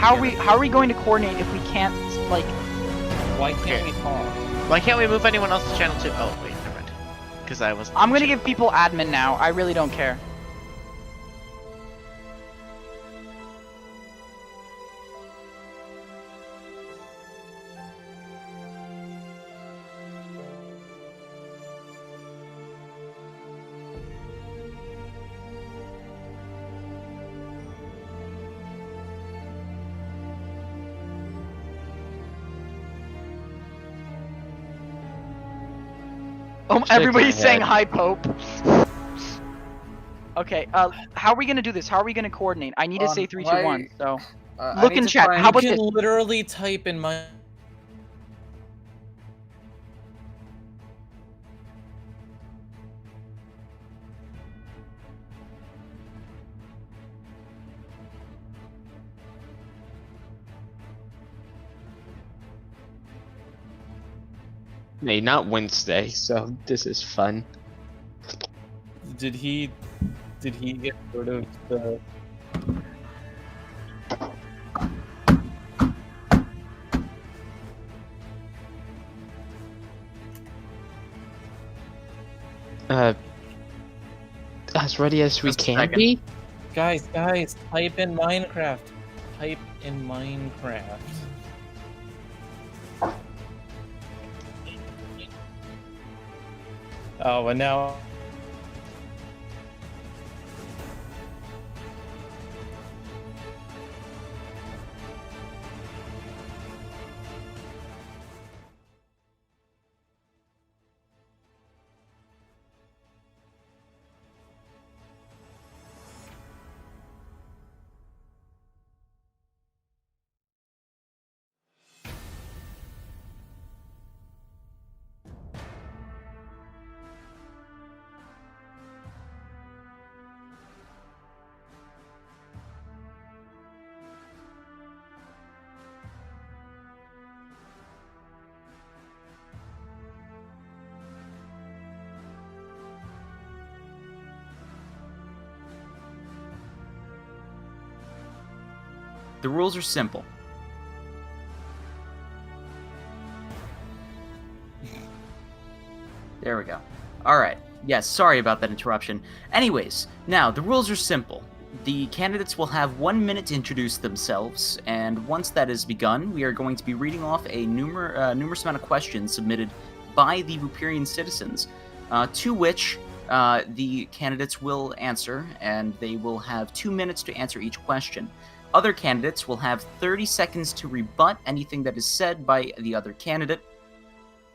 how are we going to coordinate if we can't, like... Why can't we talk? Why can't we move anyone else to channel 2? Oh, wait, never mind. Because I was... I'm gonna give people admin now. I really don't care. Oh, everybody's saying hi, Pope. Okay, how are we gonna do this? How are we gonna coordinate? I need to say 3, 2, 1, so... Look in chat, how about You this? can literally type in my... Hey, not Wednesday, so this is fun. Did he get rid of the... As ready as we Just a can second. be? Guys, type in Minecraft. Type in Minecraft. Oh, and now... The rules are simple. There we go. Alright. Yes, sorry about that interruption. Anyways, now, the rules are simple. The candidates will have 1 minute to introduce themselves, and once that has begun, we are going to be reading off a numerous amount of questions submitted by the Vooperian citizens, to which the candidates will answer, and they will have 2 minutes to answer each question. Other candidates will have 30 seconds to rebut anything that is said by the other candidate.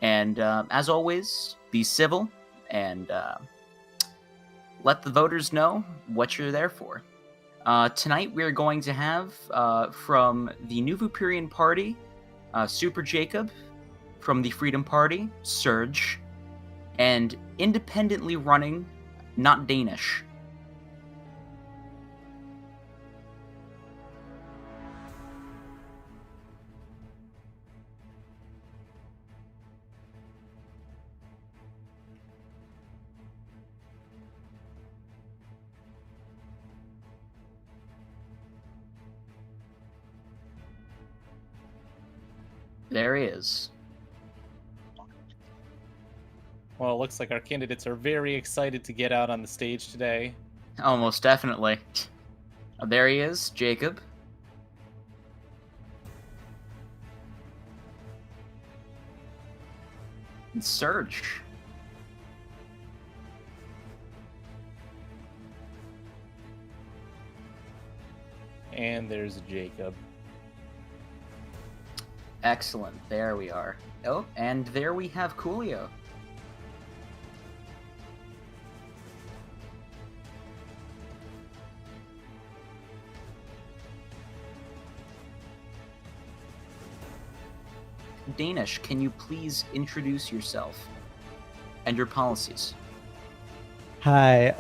And as always, be civil and let the voters know what you're there for. Tonight we're going to have from the New Vooperian Party, Super Jacob, from the Freedom Party, Surge, and independently running, Not Danish. There he is. Well, it looks like our candidates are very excited to get out on the stage today. Almost definitely. There he is, Jacob. And Surge. And there's Jacob. Excellent. There we are. Oh, and there we have Coolio. Danish, can you please introduce yourself and your policies? Hi,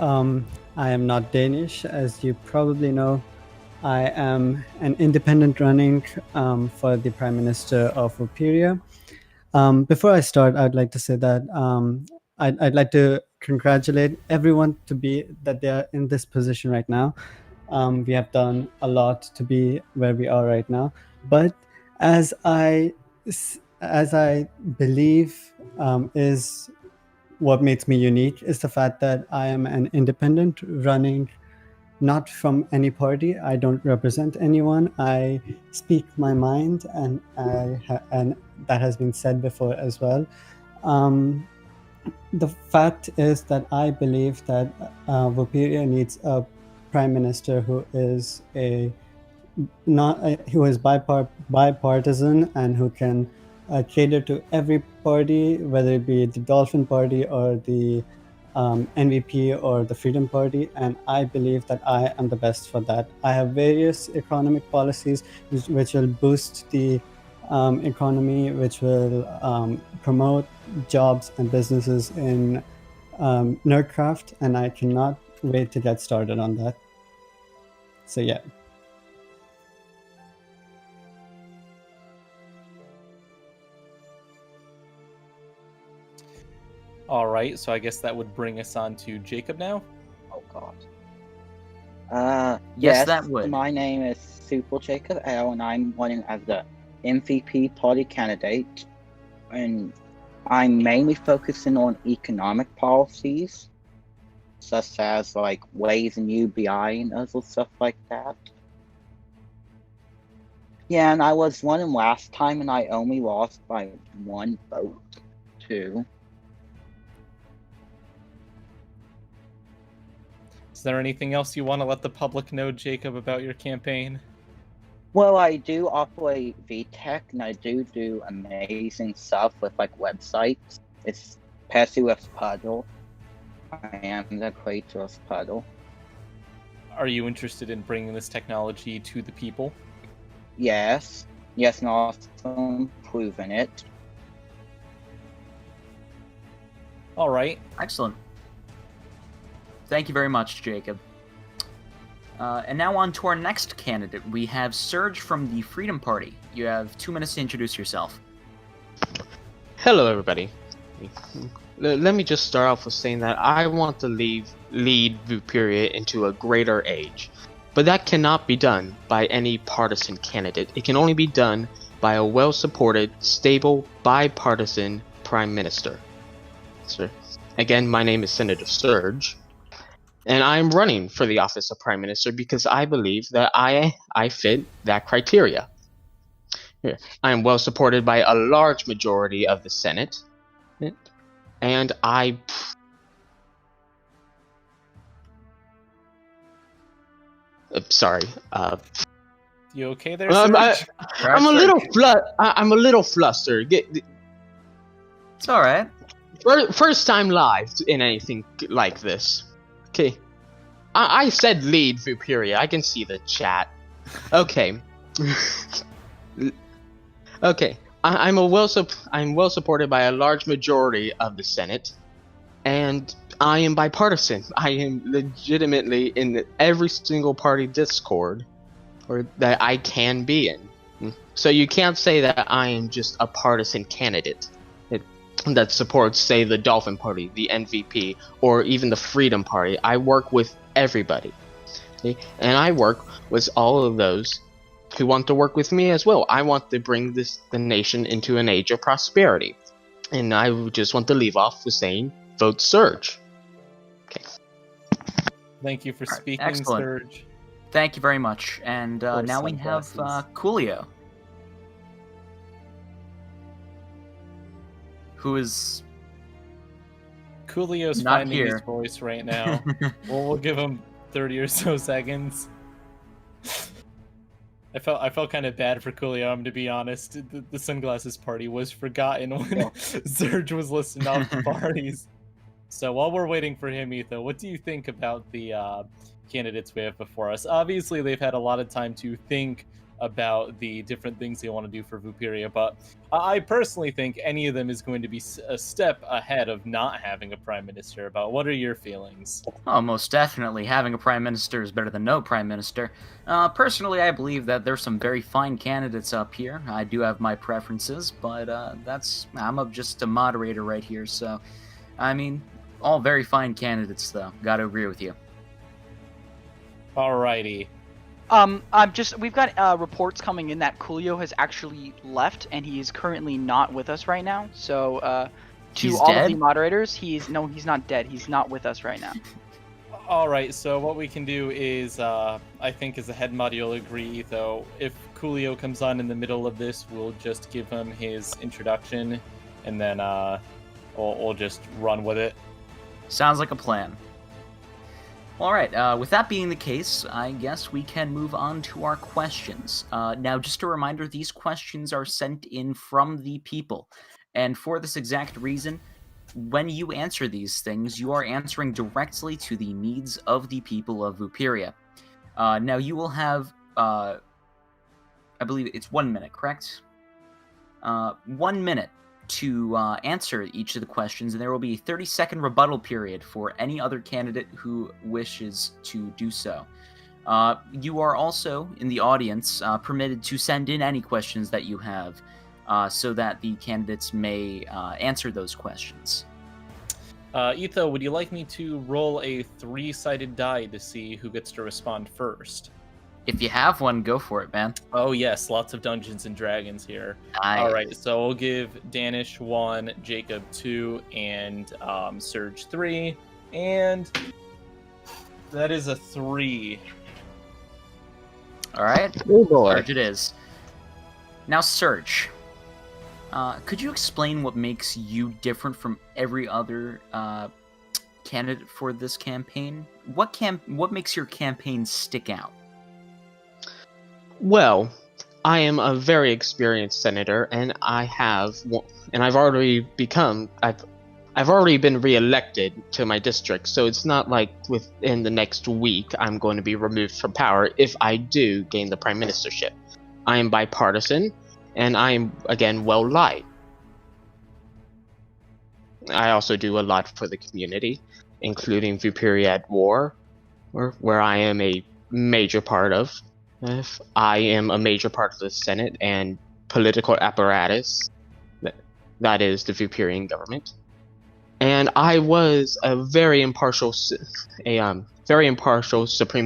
I am not Danish, as you probably know. I am an independent running for the Prime Minister of Vooperia. Before I start, I'd like to say that I'd like to congratulate everyone that they are in this position right now. We have done a lot to be where we are right now. But as I believe is what makes me unique is the fact that I am an independent running not from any party. I don't represent anyone. I speak my mind, and and that has been said before as well. The fact is that I believe that Vooperia needs a prime minister who is bipartisan and who can cater to every party, whether it be the Dolphin Party or the NVP or the Freedom Party, and I believe that I am the best for that. I have various economic policies which will boost the economy, which will promote jobs and businesses in Nerdcraft, and I cannot wait to get started on that. So yeah. All right, so I guess that would bring us on to Jacob now. Oh God. Yes, that would. My name is Super Jacob L, and I'm running as the MVP party candidate, and I'm mainly focusing on economic policies, such as like raising UBI and other stuff like that. Yeah, and I was running last time, and I only lost by 1 vote, too. Is there anything else you want to let the public know, Jacob, about your campaign? Well, I do operate VTech, and I do amazing stuff with like websites, especially with Puddle. I am the creator of Puddle. Are you interested in bringing this technology to the people? Yes, and also improving it. All right. Excellent. Thank you very much, Jacob. And now on to our next candidate. We have Surge from the Freedom Party. You have 2 minutes to introduce yourself. Hello, everybody. Let me just start off with saying that I want to lead Vooperia into a greater age. But that cannot be done by any partisan candidate. It can only be done by a well-supported, stable, bipartisan Prime Minister. So, again, my name is Senator Surge. And I'm running for the office of Prime Minister because I believe that I fit that criteria. I am well supported by a large majority of the Senate. And sorry. You okay there, Surge? I'm a little flustered. It's all right. First time live in anything like this. Okay, I said lead Vooperia. I can see the chat. Okay. Okay. I'm well supported by a large majority of the Senate, and I am bipartisan. I am legitimately in every single party Discord, or that I can be in. So you can't say that I am just a partisan candidate that supports, say, the Dolphin Party, the NVP, or even the Freedom Party. I work with everybody. Okay? And I work with all of those who want to work with me as well. I want to bring the nation into an age of prosperity. And I just want to leave off with saying, vote Surge. Okay. Thank you for speaking, excellent. Surge. Thank you very much. And now we have Coolio, who is Coolio's not finding here. his voice right now. We'll give him 30 or so seconds. I felt kind of bad for Coolio, I'm to be honest. The sunglasses party was forgotten when Surge was listing off the parties. So while we're waiting for him, Etho, what do you think about the candidates we have before us? Obviously, they've had a lot of time to think about the different things they want to do for Vooperia, but I personally think any of them is going to be a step ahead of not having a prime minister. About what are your feelings? Oh, most definitely. Having a prime minister is better than no prime minister. Personally, I believe that there's some very fine candidates up here. I do have my preferences, but I'm just a moderator right here, so I mean, all very fine candidates, though. Gotta agree with you. Alrighty. We've got reports coming in that Coolio has actually left, and he is currently not with us right now. So, to He's all dead? of the moderators, he's not dead. He's not with us right now. Alright, so what we can do is, I think as a head mod you'll agree, though, if Coolio comes on in the middle of this, we'll just give him his introduction, and then, we'll just run with it. Sounds like a plan. Alright, with that being the case, I guess we can move on to our questions. Now, just a reminder, these questions are sent in from the people. And for this exact reason, when you answer these things, you are answering directly to the needs of the people of Vooperia. Now, you will have, I believe it's 1 minute, correct? 1 minute to answer each of the questions, and there will be a 30-second rebuttal period for any other candidate who wishes to do so. You are also, in the audience, permitted to send in any questions that you have, so that the candidates may answer those questions. Etho, would you like me to roll a 3-sided die to see who gets to respond first? If you have one, go for it, man. Oh yes, lots of Dungeons and Dragons here. Nice. Alright, so we'll give Danish 1, Jacob 2, and Surge 3, and that is a 3. Alright, Oh boy. Surge it is. Now, Surge, could you explain what makes you different from every other candidate for this campaign? What makes your campaign stick out? Well, I am a very experienced senator, and I've already been re-elected to my district, so it's not like within the next week I'm going to be removed from power if I do gain the prime ministership. I am bipartisan, and I am, again, well-liked. I also do a lot for the community, including Vooperia at War, where I am a major part of. I am a major part of the Senate and political apparatus, that is the Vooperian government. And I was a very impartial Supreme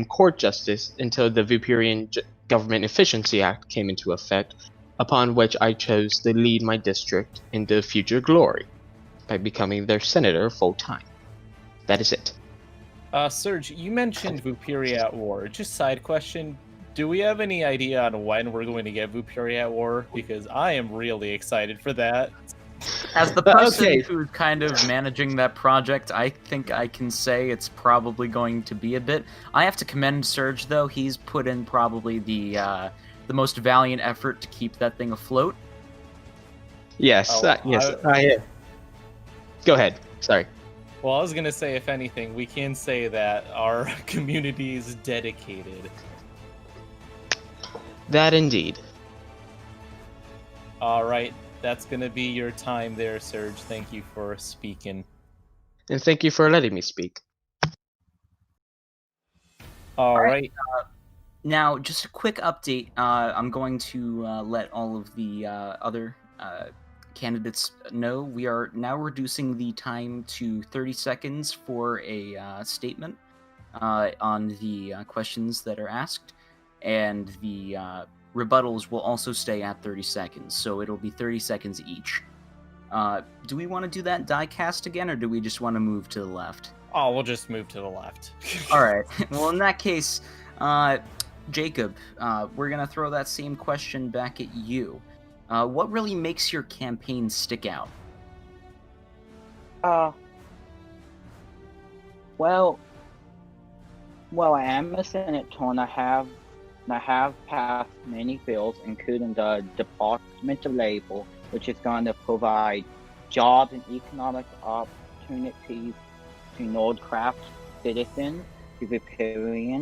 Court justice until the Vooperian Government Efficiency Act came into effect, upon which I chose to lead my district into future glory by becoming their senator full-time. That is it. Serge, you mentioned Vooperia at War. Just side question, do we have any idea on when we're going to get Vooperia at War? Because I am really excited for that. As the person who's kind of managing that project, I think I can say it's probably going to be a bit. I have to commend Surge, though. He's put in probably the most valiant effort to keep that thing afloat. Yes, Go ahead. Sorry. Well, I was going to say, if anything, we can say that our community is dedicated. That indeed. Alright, that's going to be your time there, Surge. Thank you for speaking. And thank you for letting me speak. Alright. Now, just a quick update. I'm going to let all of the other candidates know we are now reducing the time to 30 seconds for a statement on the questions that are asked, and the rebuttals will also stay at 30 seconds, so it'll be 30 seconds each. Do we want to do that die cast again, or do we just want to move to the left? Oh, we'll just move to the left. Alright, well, in that case, Jacob, we're going to throw that same question back at you. What really makes your campaign stick out? Well, I am a senator, and I have passed many bills, including the Department of Labor, which is going to provide jobs and economic opportunities to Nordcraft citizens, to Vooperians,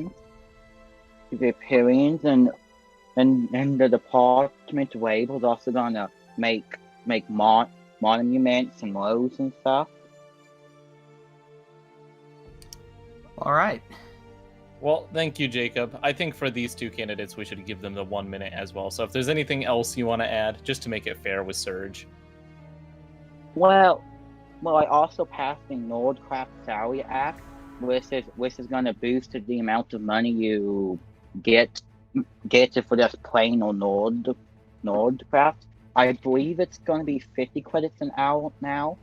and the Department of Labor is also going to make monuments and roads and stuff. All right. Well, thank you, Jacob. I think for these two candidates, we should give them the 1 minute as well. So if there's anything else you want to add, just to make it fair with Surge. Well, I also passed the Nordcraft Salary Act, which is gonna boost the amount of money you get for just plain or Nordcraft. I believe it's gonna be 50 credits an hour now.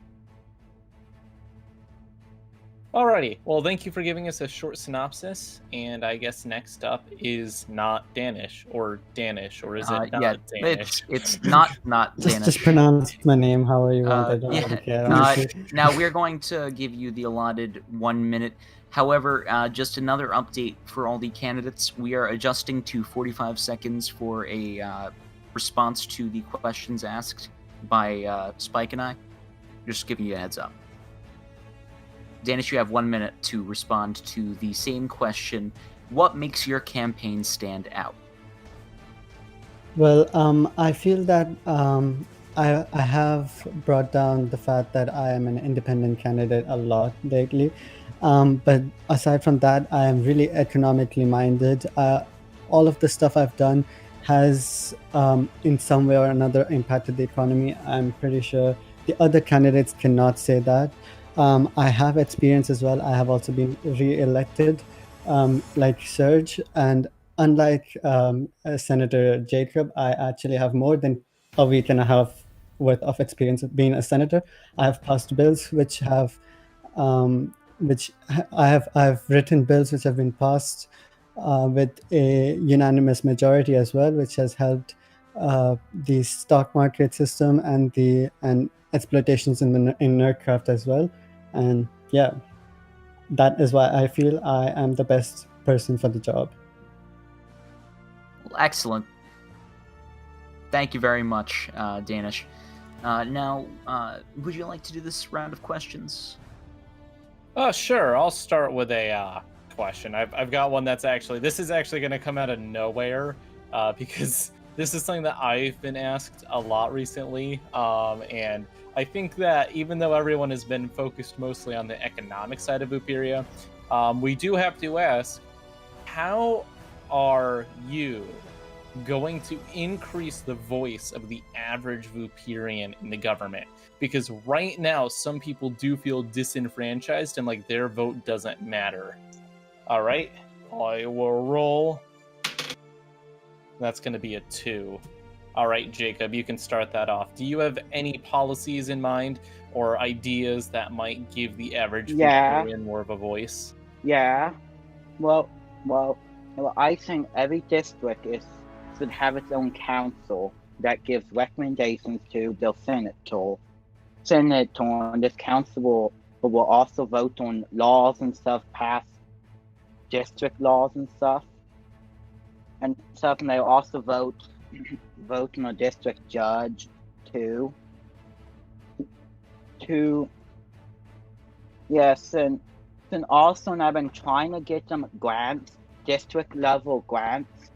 Alrighty, well, thank you for giving us a short synopsis, and I guess next up is not Danish, or is it not Yeah, Danish? it's not Just Danish. pronounce my name however you want. I don't Yeah. really care, honestly. Now we're going to give you the allotted 1 minute. However, just another update for all the candidates. We are adjusting to 45 seconds for a response to the questions asked by Spike and I. Just giving you a heads up. Danish, you have 1 minute to respond to the same question. What makes your campaign stand out? Well, I feel that I have brought down the fact that I am an independent candidate a lot lately. But aside from that, I am really economically minded. All of the stuff I've done has, in some way or another, impacted the economy. I'm pretty sure the other candidates cannot say that. I have experience as well. I have also been re-elected, like Serge, and unlike Senator Jacob, I actually have more than a week and a half worth of experience of being a senator. I have passed bills which have, I've written bills which have been passed with a unanimous majority as well, which has helped the stock market system and exploitations in Nerdcraft as well. And yeah, that is why I feel I am the best person for the job. Well, excellent. Thank you very much, Danish. Now, would you like to do this round of questions? Sure. I'll start with a question. I've got one this is actually going to come out of nowhere because this is something that I've been asked a lot recently, and I think that even though everyone has been focused mostly on the economic side of Vooperia, we do have to ask, how are you going to increase the voice of the average Vooperian in the government? Because right now, some people do feel disenfranchised and like their vote doesn't matter. All right, I will roll. That's going to be a 2. All right, Jacob, you can start that off. Do you have any policies in mind or ideas that might give the average Vooperian more of a voice? Yeah. Well, I think every district should have its own council that gives recommendations to the senator. And this council will also vote on laws and stuff, pass district laws and stuff. And they'll also vote on a district judge too. Yes, and also I've been trying to get them grants, district level grants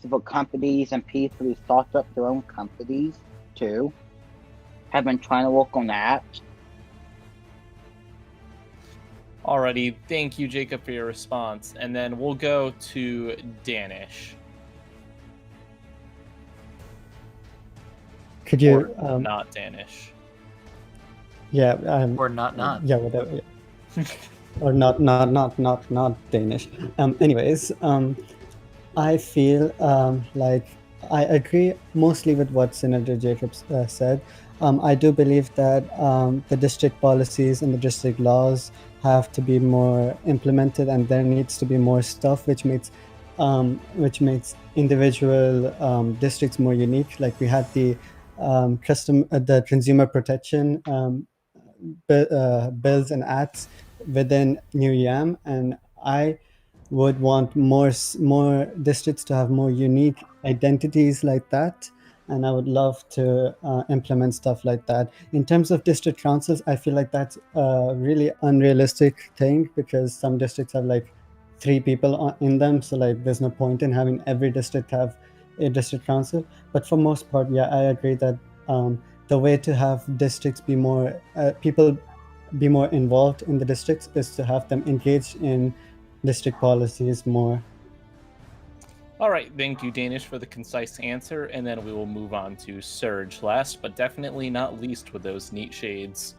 for companies and people who start up their own companies too. Have been trying to work on that. Alrighty, thank you, Jacob, for your response. And then we'll go to Danish. Could you or not Danish? Yeah. Or not. Yeah, whatever. Yeah. Or not Danish. Anyways, I feel like I agree mostly with what Senator Jacobs said. I do believe that the district policies and the district laws have to be more implemented, and there needs to be more stuff which makes individual districts more unique. Like we had the consumer protection bills and acts within New Yam, and I would want more districts to have more unique identities like that, and I would love to implement stuff like that. In terms of district councils, I feel like that's a really unrealistic thing because some districts have like 3 people in them, so like there's no point in having every district have a district council. But for most part, yeah, I agree that the way to have districts be more people be more involved in the districts is to have them engaged in district policies more. All right, thank you, Danish, for the concise answer, and then we will move on to Surge, last but definitely not least with those neat shades.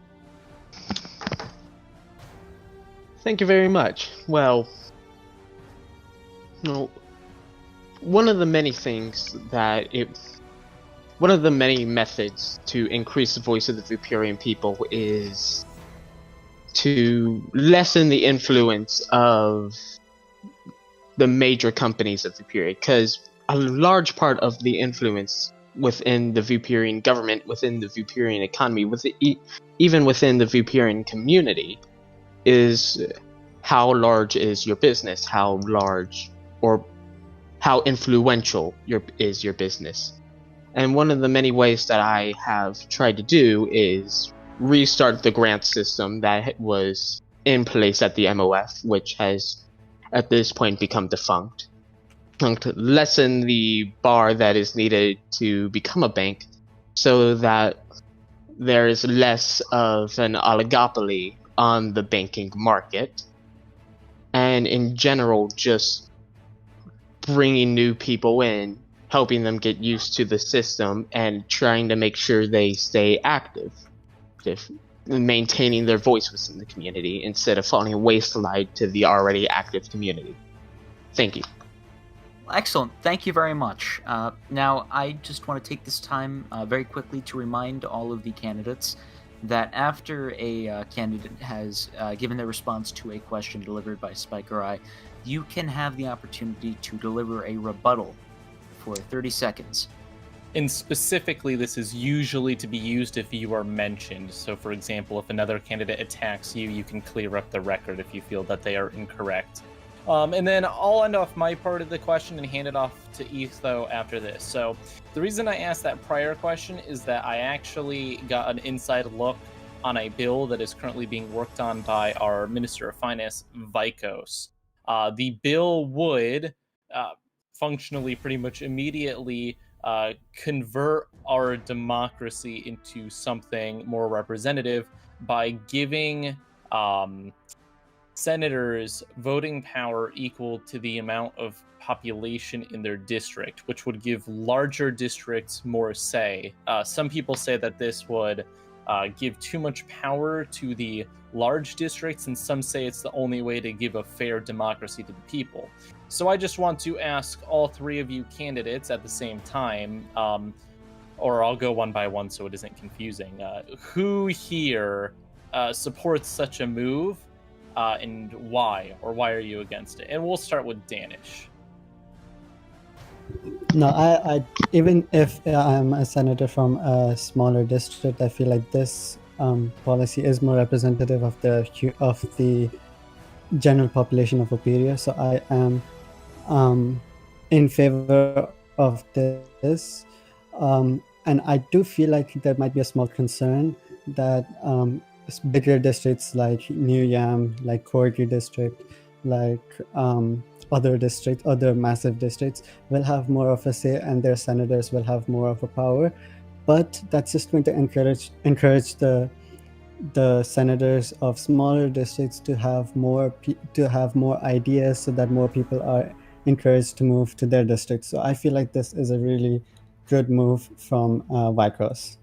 Thank you very much. Well, one of the many things one of the many methods to increase the voice of the Vooperian people is to lessen the influence of the major companies of Vooperia, because a large part of the influence within the Vooperian government, within the Vooperian economy, even within the Vooperian community, is how large is your business, how large or how influential is your business. And one of the many ways that I have tried to do is restart the grant system that was in place at the MOF, which has at this point become defunct. Lessen the bar that is needed to become a bank so that there is less of an oligopoly on the banking market, and in general just bringing new people in, helping them get used to the system and trying to make sure they stay active, maintaining their voice within the community instead of falling a wayside to the already active community. Thank you. Excellent. Thank you very much. Now, I just want to take this time very quickly to remind all of the candidates that after a candidate has given their response to a question delivered by Spike or I, you can have the opportunity to deliver a rebuttal for 30 seconds. And specifically, this is usually to be used if you are mentioned. So, for example, if another candidate attacks you, you can clear up the record if you feel that they are incorrect. And then I'll end off my part of the question and hand it off to Etho after this. So the reason I asked that prior question is that I actually got an inside look on a bill that is currently being worked on by our Minister of Finance, Vikos. The bill would functionally pretty much immediately convert our democracy into something more representative by giving senators voting power equal to the amount of population in their district, which would give larger districts more say. Some people say that this would give too much power to the large districts, and some say it's the only way to give a fair democracy to the people. So I just want to ask all three of you candidates at the same time, or I'll go one by one so it isn't confusing. Who here supports such a move? And why, or why are you against it? And we'll start with Danish. No, I even if I'm a senator from a smaller district, I feel like this policy is more representative of the general population of Vooperia. So I am in favor of this, and I do feel like there might be a small concern that bigger districts like New Yam, like Corgi district, like other massive districts will have more of a say, and their senators will have more of a power. But that's just going to encourage the senators of smaller districts to have more ideas, so that more people are encouraged to move to their districts. So I feel like this is a really good move from Vikos.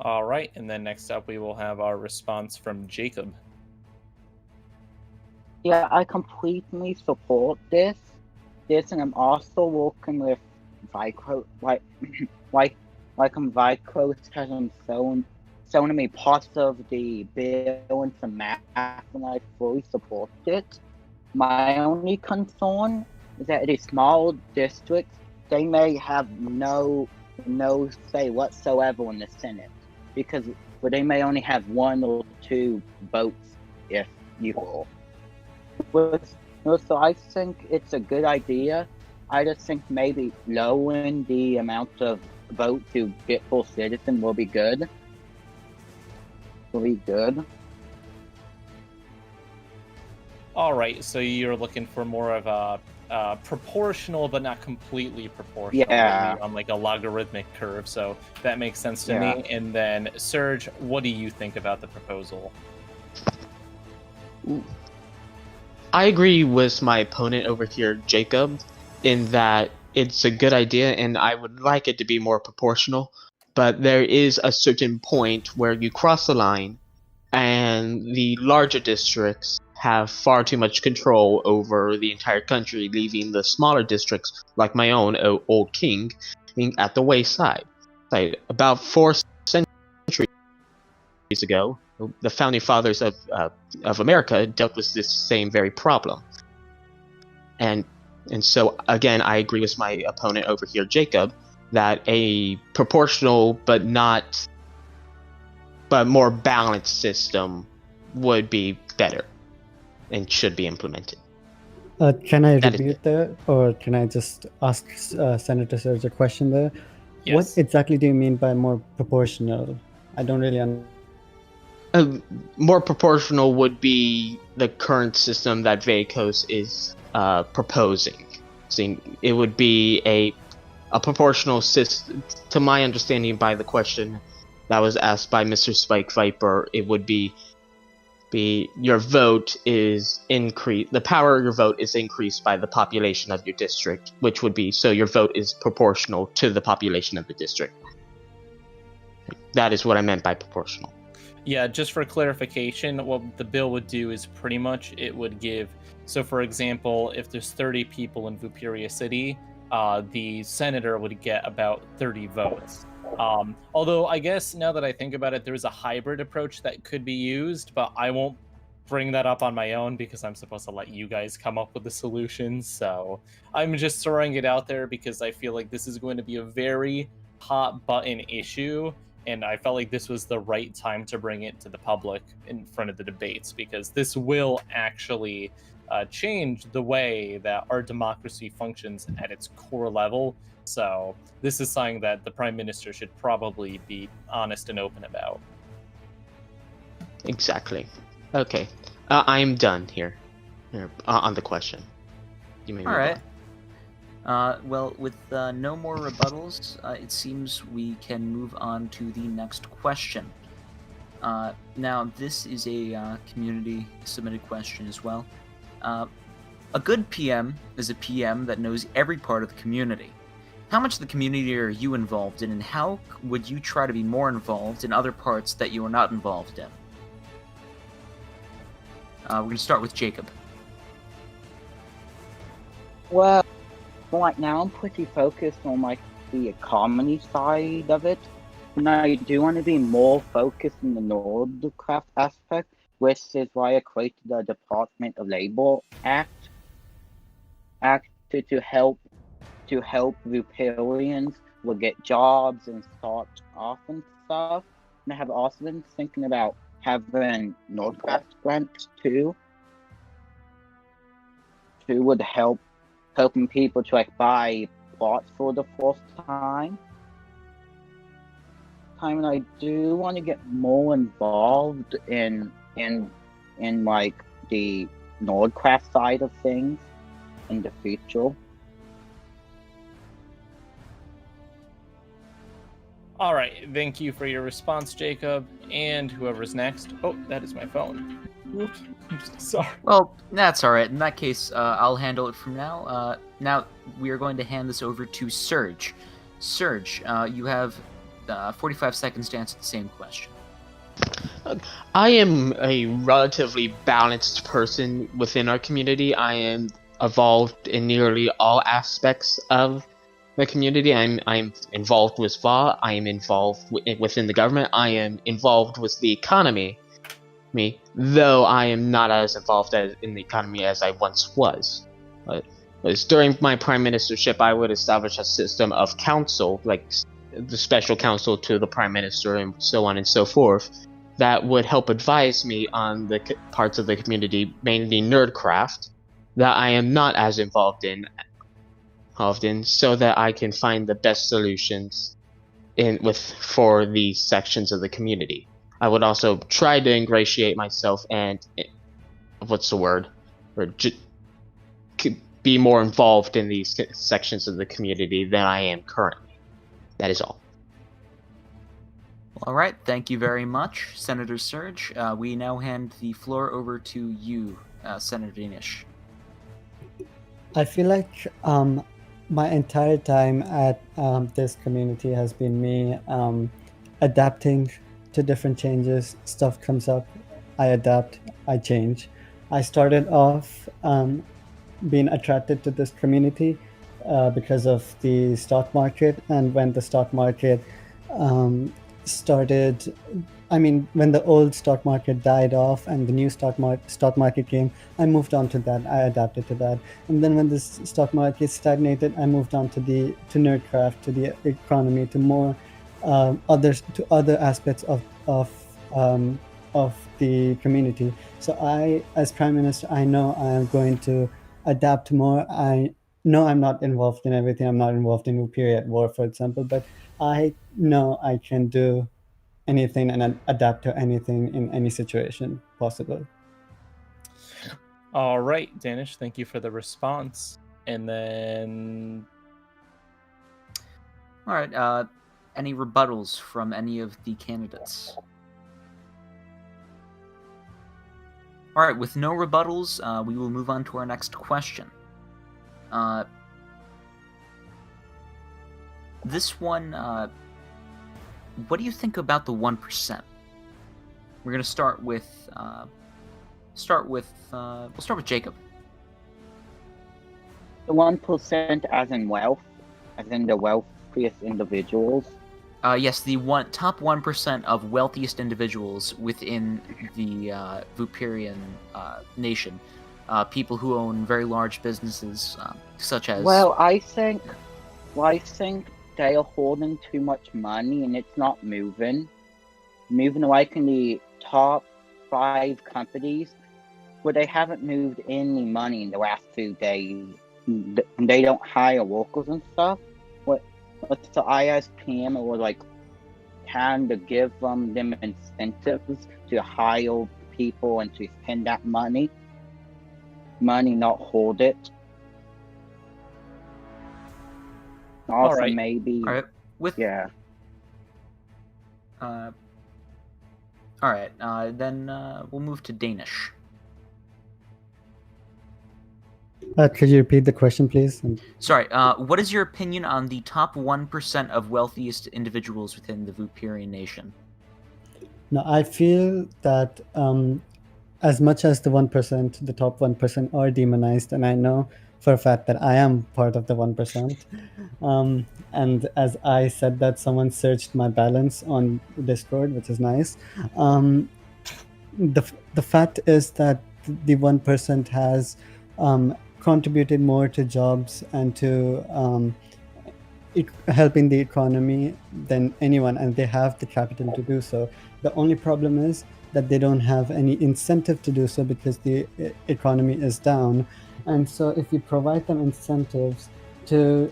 All right, and then next up we will have our response from Jacob. Yeah, I completely support this, and I'm also working with Vikos, Vikos has shown me parts of the bill and some math, and I fully support it. My only concern is that the small districts, they may have no say whatsoever in the Senate, because they may only have 1 or 2 votes, if you will. So I think it's a good idea. I just think maybe lowering the amount of vote to get full citizen will be good. All right, so you're looking for more of a proportional, but not completely proportional. Yeah. On like a logarithmic curve, so that makes sense to me. And then, Serge, what do you think about the proposal? I agree with my opponent over here, Jacob, in that it's a good idea and I would like it to be more proportional, but there is a certain point where you cross the line and the larger districts have far too much control over the entire country, leaving the smaller districts, like my own, Old King, being at the wayside. Like, about 4 centuries ago, the founding fathers of America dealt with this same very problem. And so, again, I agree with my opponent over here, Jacob, that a proportional but more balanced system would be better and should be implemented. Can I That is rebut there, or can I just ask Senator Surge a question there? Yes. What exactly do you mean by more proportional? I don't really understand. More proportional would be the current system that Vacos is proposing. So it would be a proportional system. To my understanding, by the question that was asked by Mr. Spike Viper, it would be your vote is increased. The power of your vote is increased by the population of your district, which would be so your vote is proportional to the population of the district. That is what I meant by proportional. Yeah, just for clarification, what the bill would do is pretty much it would give. So, for example, if there's 30 people in Vooperia City, the senator would get about 30 votes. Although I guess now that I think about it, there's a hybrid approach that could be used, but I won't bring that up on my own because I'm supposed to let you guys come up with the solutions. So I'm just throwing it out there because I feel like this is going to be a very hot button issue, and I felt like this was the right time to bring it to the public in front of the debates, because this will actually change the way that our democracy functions at its core level. So this is something that the Prime Minister should probably be honest and open about. Exactly. Okay. I'm done here on the question. You may All move right. Well, with no more rebuttals, it seems we can move on to the next question. Now, this is a community-submitted question as well. A good PM is a PM that knows every part of the community. How much of the community are you involved in, and how would you try to be more involved in other parts that you are not involved in? We're going to start with Jacob. Well, right now I'm pretty focused on like the economy side of it, and I do want to be more focused in the Nordcraft aspect, which is why I created the Department of Labor Act to help Vooperians will get jobs and start off and stuff. And I have also been thinking about having Nordcraft grants too would helping people to like buy plots for the first time. And I do want to get more involved in like the Nordcraft side of things in the future. All right, thank you for your response, Jacob. And whoever's next. Oh, that is my phone. Whoops. I'm sorry. Well, that's all right. In that case, I'll handle it from now. Now, we are going to hand this over to Surge. Surge, you have 45 seconds to answer the same question. I am a relatively balanced person within our community. I am involved in nearly all aspects of the community. I'm involved with VA. I am involved within the government. I am involved with the economy. Though I am not as involved in the economy as I once was. During my prime ministership, I would establish a system of council, like the special counsel to the prime minister and so on and so forth, that would help advise me on the parts of the community, mainly Nerdcraft, that I am not as involved in often, so that I can find the best solutions for these sections of the community. I would also try to ingratiate myself and be more involved in these sections of the community than I am currently. That is all. All right, thank you very much, Senator Surge. We now hand the floor over to you, Senator Danish. I feel like my entire time at this community has been me adapting to different changes. Stuff comes up, I adapt, I change. I started off being attracted to this community because of the stock market, and when the stock market started, when the old stock market died off and the new stock market came, I moved on to that. I adapted to that, and then when this stock market stagnated, I moved on to nerdcraft, to the economy, to more other aspects of the community. So I, as Prime Minister, I know I am going to adapt more. I know I'm not involved in everything. I'm not involved in Vooperia at war, for example, but I know I can do anything and adapt to anything in any situation possible. All right, Danish, thank you for the response. And then... All right, any rebuttals from any of the candidates? All right, with no rebuttals, we will move on to our next question. This one, what do you think about the 1%? We're gonna start with we'll start with Jacob. The 1% as in wealth, as in the wealthiest individuals. Yes, the top 1% of wealthiest individuals within the Vooperian nation. People who own very large businesses, such as... Well, I think they are holding too much money and it's not moving away from the top 5 companies, but they haven't moved any money in the last 2 days. They don't hire workers and stuff. So I as PM was like kind of give them incentives to hire people and to spend that money, not hold it. Also, right. maybe. All right. Yeah. All right. Then we'll move to Danish. Could you repeat the question, please? Sorry. What is your opinion on the top 1% of wealthiest individuals within the Vooperian nation? No, I feel that as much as the 1%, the top 1% are demonized, and I know for a fact that I am part of the 1%. And as I said that, someone searched my balance on Discord, which is nice. The fact is that the 1% has contributed more to jobs and to helping the economy than anyone, and they have the capital to do so. The only problem is that they don't have any incentive to do so because the economy is down. And so if you provide them incentives to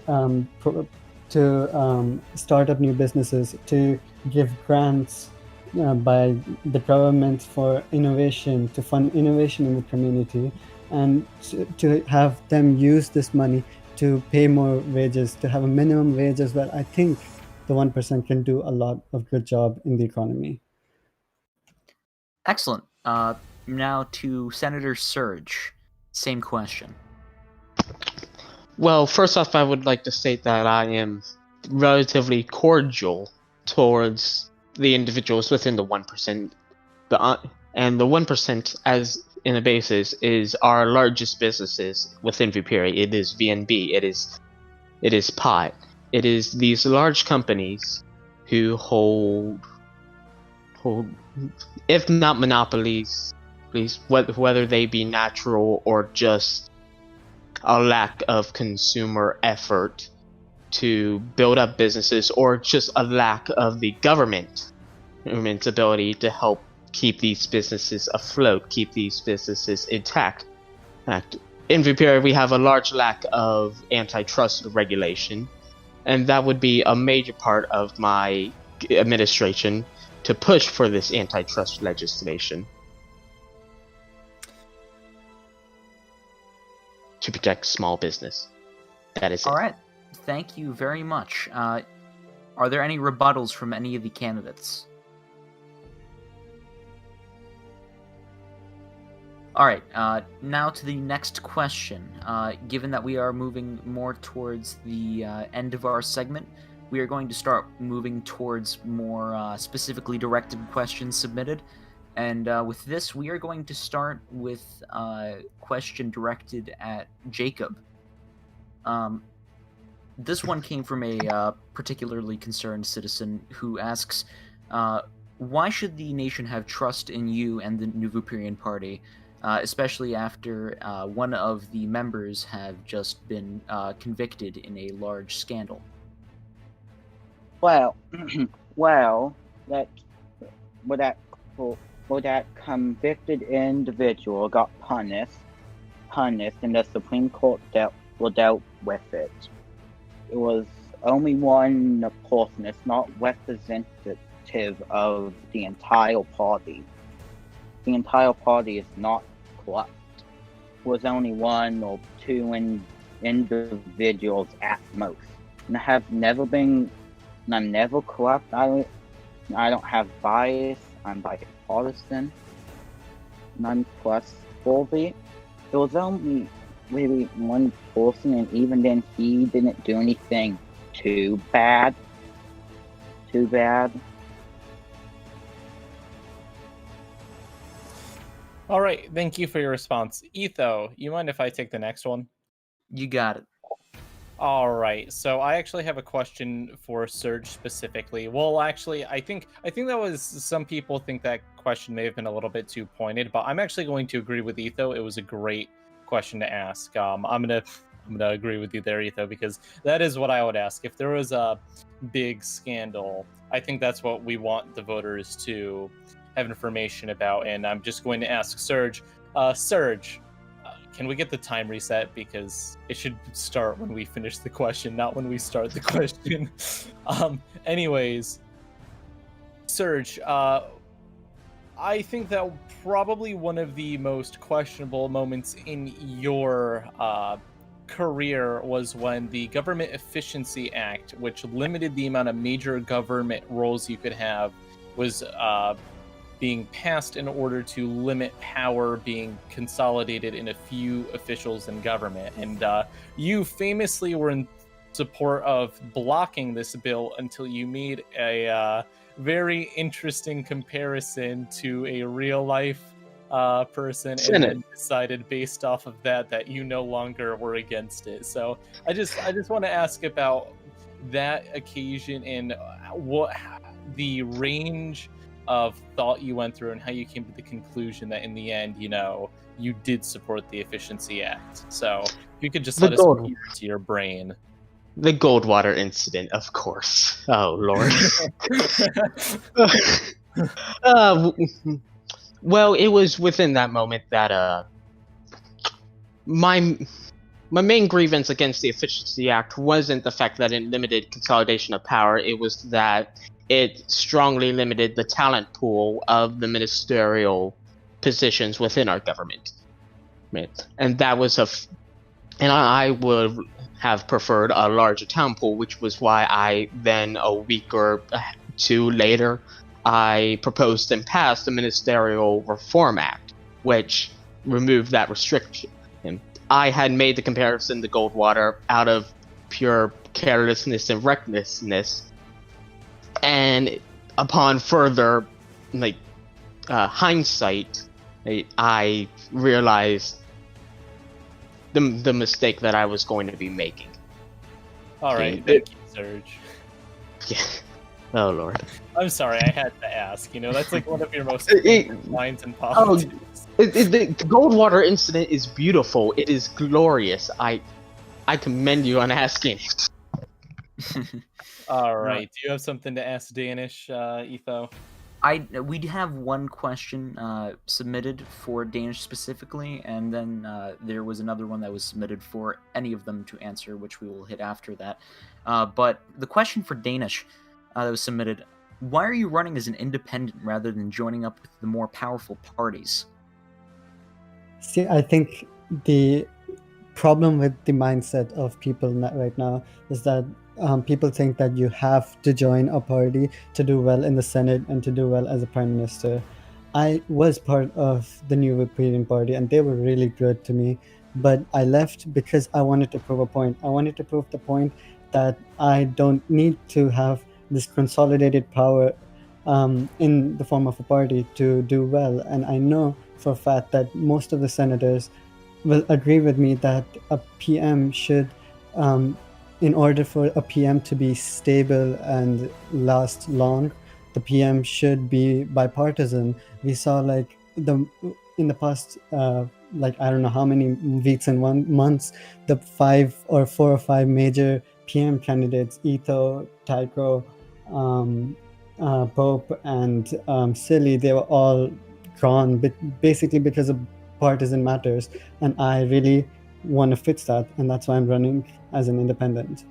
start up new businesses, to give grants by the government for innovation, to fund innovation in the community, and to have them use this money to pay more wages, to have a minimum wage as well, I think the 1% can do a lot of good job in the economy. Excellent. Now to Senator Surge. Same question. Well, first off, I would like to state that I am relatively cordial towards the individuals within the 1%. And the 1%, as in a basis, is our largest businesses within Vooperia. It is VNB, it is POT. It is these large companies who hold if not monopolies, please, whether they be natural or just a lack of consumer effort to build up businesses, or just a lack of the government's ability to help keep these businesses afloat, keep these businesses intact. In Vooperia, we have a large lack of antitrust regulation, and that would be a major part of my administration, to push for this antitrust legislation to protect small business. That is it. All right. Thank you very much. Are there any rebuttals from any of the candidates? All right. Now to the next question. Given that we are moving more towards the end of our segment, we are going to start moving towards more specifically directed questions submitted. And with this, we are going to start with a question directed at Jacob. This one came from a particularly concerned citizen who asks, why should the nation have trust in you and the New Vooperian Party, especially after one of the members have just been convicted in a large scandal? Well, well, that convicted individual got punished, and the Supreme Court dealt with it. It was only one person. It's not representative of the entire party. The entire party is not corrupt. It was only one or two individuals at most. And I'm never corrupt. I don't have bias. I'm bipartisan. None plus fully. It was only really one person, and even then he didn't do anything too bad. All right, thank you for your response. Etho, you mind if I take the next one? You got it. All right, so I actually have a question for Serge specifically. Well, actually, I think that was, some people think that question may have been a little bit too pointed, but I'm actually going to agree with Etho. It was a great question to ask. I'm gonna agree with you there, Etho, because that is what I would ask. If there was a big scandal, I think that's what we want the voters to have information about, and I'm just going to ask Serge. Serge, can we get the time reset, because it should start when we finish the question, not when we start the question. Anyways, Serge, I think that probably one of the most questionable moments in your career was when the Government Efficiency Act, which limited the amount of major government roles you could have, was being passed in order to limit power being consolidated in a few officials in government. And you famously were in support of blocking this bill until you made a very interesting comparison to a real life person, and then decided based off of that you no longer were against it. So I just want to ask about that occasion and what the range of thought you went through and how you came to the conclusion that in the end, you did support the Efficiency Act. So if you could just let us peer into your brain. The Goldwater incident, of course. Oh, Lord. Well, it was within that moment that my main grievance against the Efficiency Act wasn't the fact that it limited consolidation of power. It was that it strongly limited the talent pool of the ministerial positions within our government. And that was and I would have preferred a larger talent pool, which was why I then, a week or two later, I proposed and passed the Ministerial Reform Act, which removed that restriction. And I had made the comparison to Goldwater out of pure carelessness and recklessness, and upon further hindsight, I realized the mistake that I was going to be making. All right, thank you, Serge. Yeah. Oh, Lord. I'm sorry, I had to ask. That's like one of your most favorite lines in politics. The Goldwater incident is beautiful. It is glorious. I commend you on asking it. All right. Do you have something to ask Danish, Etho? We have one question submitted for Danish specifically, and then there was another one that was submitted for any of them to answer, which we will hit after that. But the question for Danish that was submitted: why are you running as an independent rather than joining up with the more powerful parties? See, I think the problem with the mindset of people right now is that people think that you have to join a party to do well in the Senate and to do well as a prime minister. I was part of the New Vooperian Party and they were really good to me, but I left because I wanted to prove a point. I wanted to prove the point that I don't need to have this consolidated power in the form of a party to do well. And I know for a fact that most of the senators will agree with me that a PM should, in order for a PM to be stable and last long, the PM should be bipartisan. We saw like in the past, like I don't know how many weeks and months, the 4 or 5 major PM candidates, Ito, Tycho, Pope, and Silly, they were all drawn, basically because of partisan matters, and I really want to fix that, and that's why I'm running as an independent.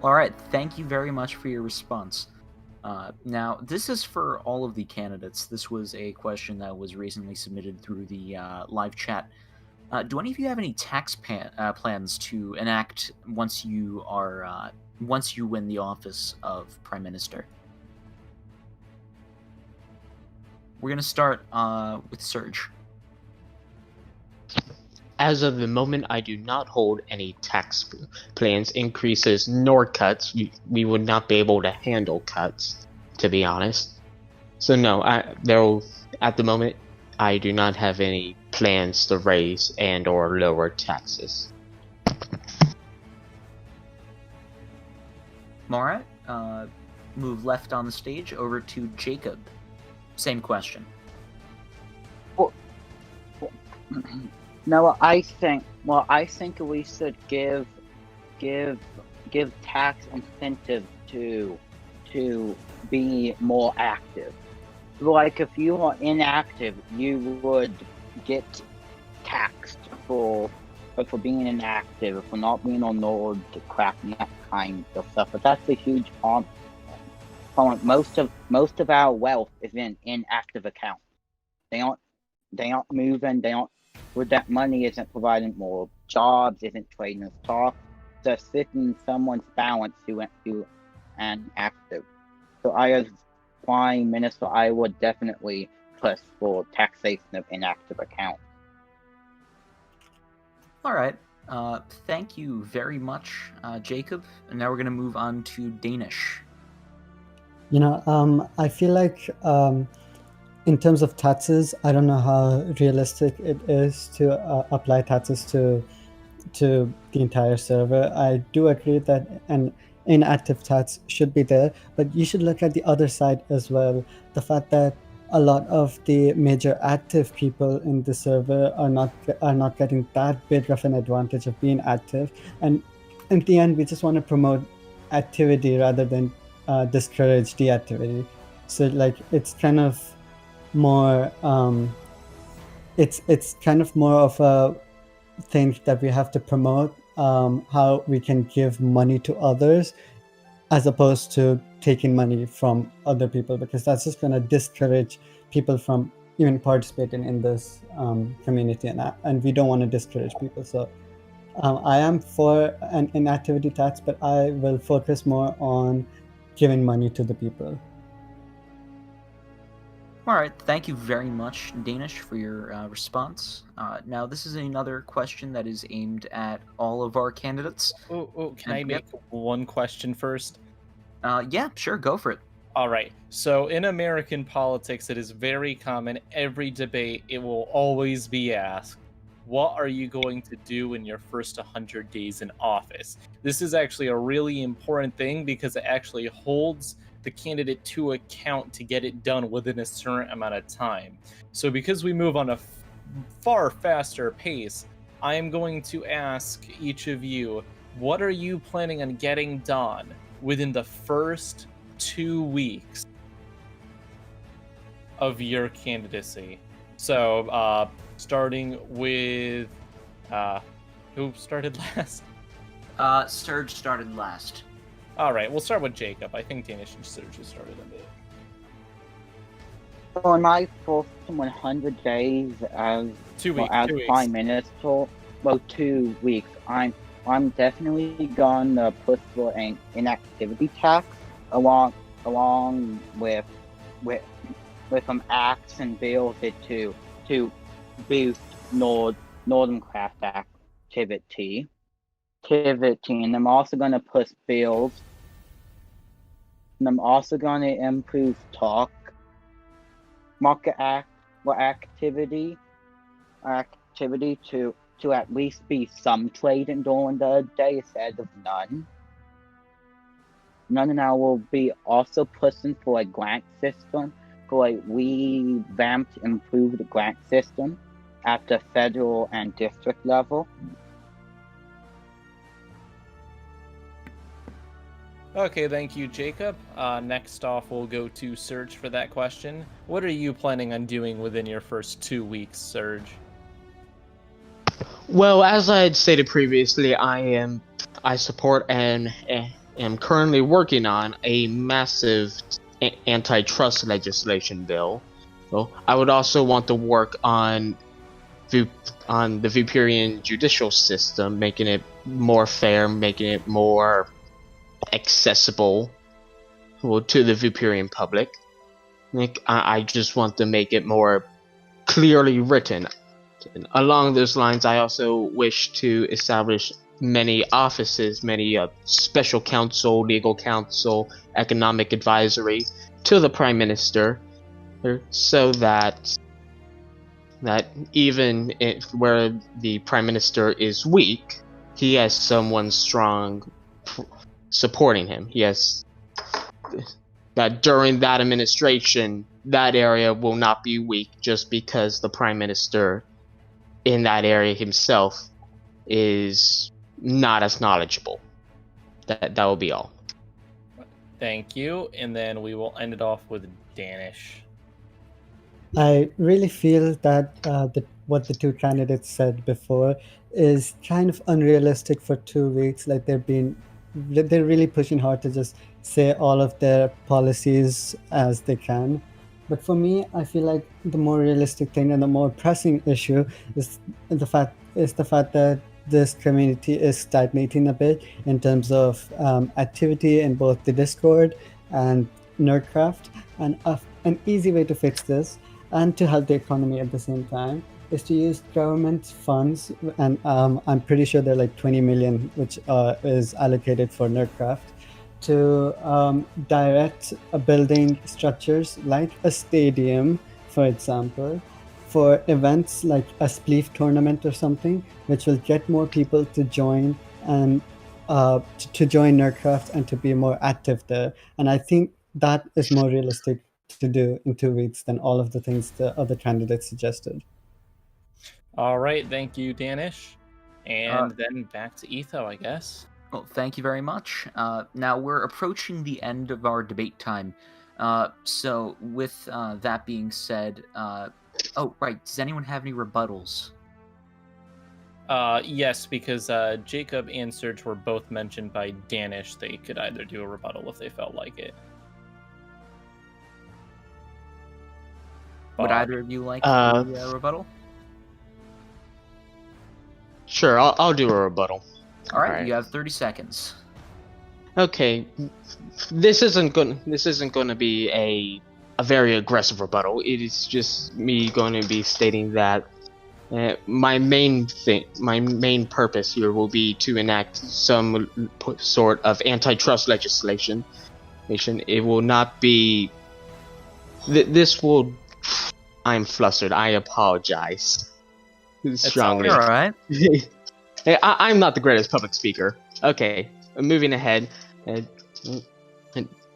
All right, thank you very much for your response. Now, this is for all of the candidates. This was a question that was recently submitted through the live chat. Do any of you have any tax plans to enact once you win the office of Prime Minister? We're gonna start with Serge. As of the moment, I do not hold any tax plans, increases, nor cuts. We would not be able to handle cuts, to be honest. So no, at the moment, I do not have any plans to raise and or lower taxes. Alright, move left on the stage over to Jacob. Same question. No, I think we should give tax incentive to be more active. Like if you are inactive, you would get taxed for being inactive, for not being on Nord, crap, and that kind of stuff. But that's a huge problem. Most of our wealth is in inactive accounts. They aren't moving. With that money isn't providing more jobs, isn't trading as stock. Just sitting in someone's balance who went to an active. So I, as Prime Minister, I would definitely push for taxation of inactive accounts. All right. Thank you very much, Jacob. And now we're going to move on to Danish. I feel like in terms of taxes, I don't know how realistic it is to apply taxes to the entire server. I do agree that an inactive tax should be there, but you should look at the other side as well. The fact that a lot of the major active people in the server are not getting that big of an advantage of being active, and in the end, we just want to promote activity rather than discourage deactivity. So like it's kind of more it's kind of more of a thing that we have to promote, how we can give money to others as opposed to taking money from other people, because that's just going to discourage people from even participating in this community, and we don't want to discourage people. So I am for an inactivity tax, but I will focus more on giving money to the people. All right, thank you very much, Danish, for your response. Now, this is another question that is aimed at all of our candidates. Can I make one question first? Yeah, sure, go for it. All right. So in American politics, it is very common. Every debate, it will always be asked, what are you going to do in your first 100 days in office? This is actually a really important thing because it actually holds the candidate to account to get it done within a certain amount of time. So because we move on a far faster pace, I am going to ask each of you, what are you planning on getting done within the first 2 weeks of your candidacy? So starting with who started last? Serge started last. All right, we'll start with Jacob. I think Danish and Serge started a bit. So in my first 100 days as Prime Minister, 2 weeks, I'm definitely gonna push for an inactivity tax along with some acts and bills to boost Northern craft activity. activity, and I'm also going to push bills. And I'm also going to improve market activity to at least be some trading during the day instead of none. And I will be also pushing for a grant system, for a revamped, improved grant system at the federal and district level. Okay, thank you, Jacob. Next off, we'll go to Serge for that question. What are you planning on doing within your first 2 weeks, Serge? Well, as I had stated previously, I support and am currently working on a massive antitrust legislation bill. So I would also want to work on the Vooperian judicial system, making it more fair, making it more accessible to the Vooperian public. I just want to make it more clearly written. Along those lines, I also wish to establish many offices, many special counsel, legal counsel, economic advisory to the Prime Minister, so that even where the Prime Minister is weak, he has someone strong supporting him. Yes, that during that administration, that area will not be weak just because the Prime Minister in that area himself is not as knowledgeable. That will be all. Thank you, and then we will end it off with Danish. I really feel that what the two candidates said before is kind of unrealistic for 2 weeks. Like they're really pushing hard to just say all of their policies as they can. But for me, I feel like the more realistic thing and the more pressing issue is the fact that this community is stagnating a bit in terms of activity in both the Discord and Nerdcraft. And an easy way to fix this and to help the economy at the same time is to use government funds. And I'm pretty sure they're like 20 million, which is allocated for Nerdcraft, to direct building structures like a stadium, for example, for events like a Spleef tournament or something, which will get more people to join and to join Nerdcraft and to be more active there. And I think that is more realistic to do in 2 weeks than all of the things the other candidates suggested. All right, thank you, Danish. And then back to Etho, I guess. Well, thank you very much. Now we're approaching the end of our debate time. So with that being said, oh, right, does anyone have any rebuttals? Yes, because Jacob and Serge were both mentioned by Danish. They could either do a rebuttal if they felt like it. Would either of you like a rebuttal? Sure, I'll do a rebuttal. All right, you have 30 seconds. Okay, this isn't going to be a very aggressive rebuttal. It is just me going to be stating that my main purpose here will be to enact some sort of antitrust legislation. It will not be. This will. I'm flustered. I apologize. Strongly. All right. I'm not the greatest public speaker. Okay, moving ahead.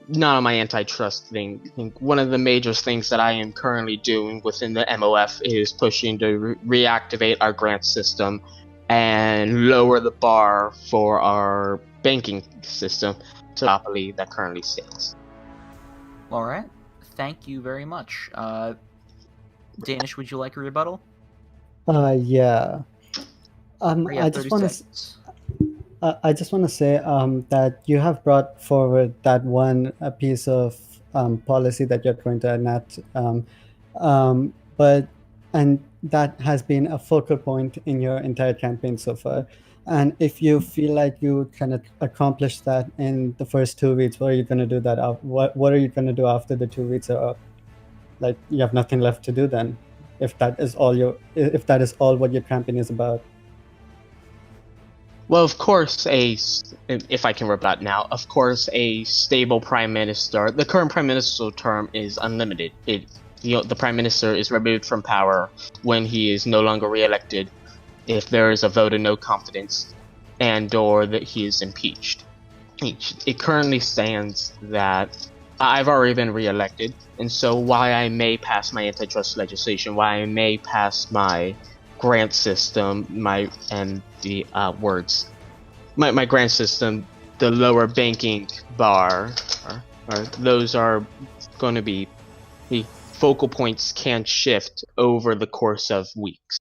Not on my antitrust thing. I think one of the major things that I am currently doing within the MOF is pushing to reactivate our grant system and lower the bar for our banking system to the monopoly that currently stands. All right. Thank you very much. Danish, would you like a rebuttal? Yeah. I just want to say that you have brought forward that one piece of policy that you're going to enact, and that has been a focal point in your entire campaign so far. And if you feel like you can accomplish that in the first 2 weeks, what are you going to do what are you going to do after the 2 weeks are up? Like, you have nothing left to do then, if that is all what your campaign is about. Well, of course, if I can rebut now, of course, a stable prime minister. The current prime minister's term is unlimited. The prime minister is removed from power when he is no longer re-elected, if there is a vote of no confidence, and/or that he is impeached. It currently stands that I've already been re-elected, and so while I may pass my antitrust legislation, while I may pass my grant system, my grant system, the lower banking bar, those are going to be the focal points can shift over the course of weeks,